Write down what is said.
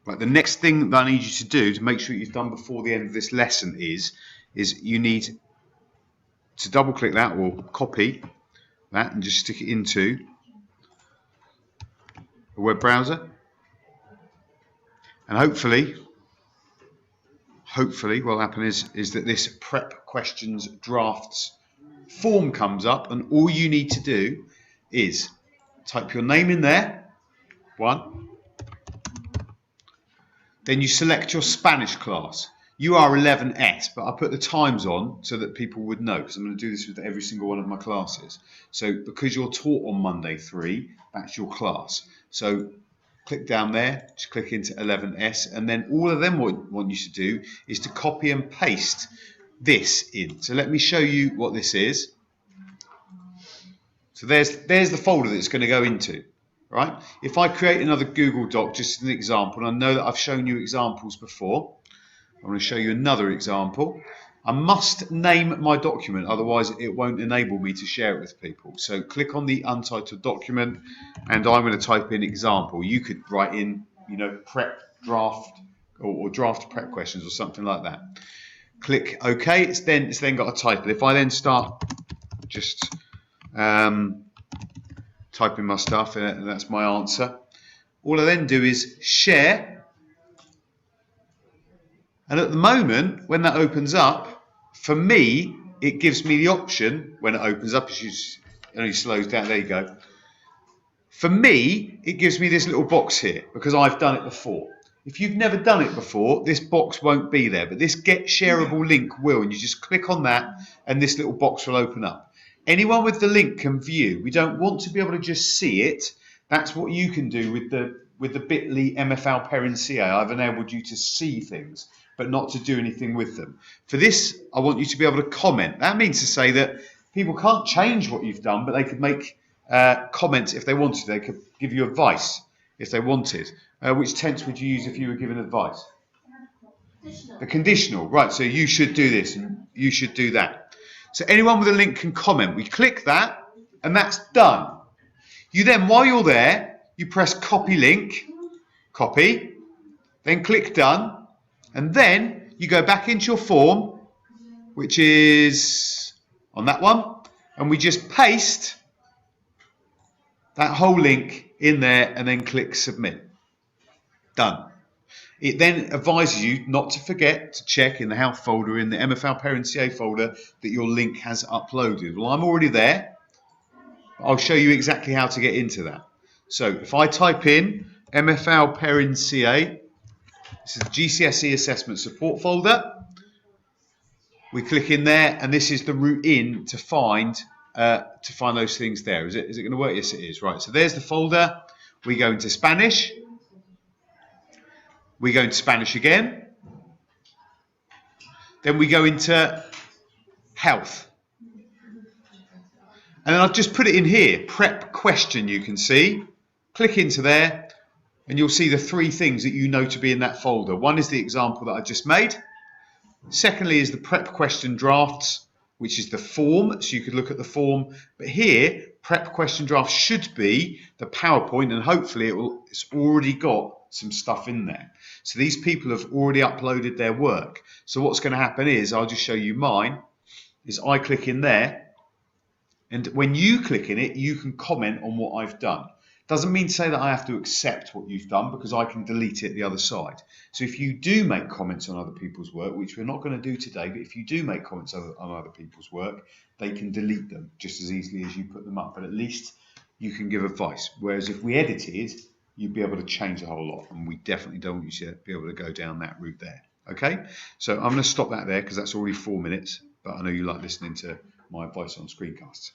Right, the next thing that I need you to do to make sure you've done before the end of this lesson is you need to double click that or copy that and just stick it into a web browser. And hopefully what will happen is that this prep questions drafts form comes up, and all you need to do is type your name in there, 1. Then you select your Spanish class. You are 11S, but I put the times on so that people would know, because I'm going to do this with every single one of my classes. So because you're taught on Monday 3, that's your class. So click down there, just click into 11S, and then all of them want you to do is to copy and paste this in. So let me show you what this is. So there's the folder that it's going to go into. Right? If I create another Google Doc, just as an example, and I know that I've shown you examples before, I'm going to show you another example. I must name my document, otherwise it won't enable me to share it with people. So click on the untitled document, and I'm going to type in example. You could write in, prep draft or draft prep questions or something like that. Click OK. It's then got a title. If I then start just type in my stuff, and that's my answer. All I then do is share, and at the moment when that opens up, for me it gives me the option when it opens up. It only slows down. There you go. For me, it gives me this little box here because I've done it before. If you've never done it before, this box won't be there, but this get shareable link will, and you just click on that and this little box will open up. Anyone with the link can view. We don't want to be able to just see it. That's what you can do with the bit.ly MFL Perrin CA. I've enabled you to see things, but not to do anything with them. For this, I want you to be able to comment. That means to say that people can't change what you've done, but they could make comments if they wanted. They could give you advice if they wanted. Which tense would you use if you were given advice? Conditional. The conditional. Right, so you should do this and you should do that. So anyone with a link can comment. We click that, and that's done. You then, while you're there, you press copy link, copy, then click done, and then you go back into your form, which is on that one, and we just paste that whole link in there and then click submit. Done. It then advises you not to forget to check in the health folder, in the MFL Perrin CA folder, that your link has uploaded. Well, I'm already there. I'll show you exactly how to get into that. So if I type in MFL Perrin CA, this is the GCSE assessment support folder. We click in there, and this is the route in to find those things there. Is it going to work? Yes, it is. Right. So there's the folder. We go into Spanish. We go into Spanish again. Then we go into health. And then I've just put it in here, prep question, you can see. Click into there, and you'll see the 3 things that you know to be in that folder. One is the example that I just made. Secondly is the prep question drafts, which is the form, so you could look at the form. But here, prep question draft should be the PowerPoint, and hopefully it's already got some stuff in there. So these people have already uploaded their work. So what's going to happen is, I'll just show you mine, is I click in there, and when you click in it, you can comment on what I've done. Doesn't mean to say that I have to accept what you've done, because I can delete it the other side. So if you do make comments on other people's work, which we're not going to do today, but if you do make comments on other people's work, they can delete them just as easily as you put them up. But at least you can give advice. Whereas if we edited, you'd be able to change a whole lot, and we definitely don't want you to be able to go down that route there. Okay, so I'm going to stop that there because that's already 4 minutes, but I know you like listening to my advice on screencasts.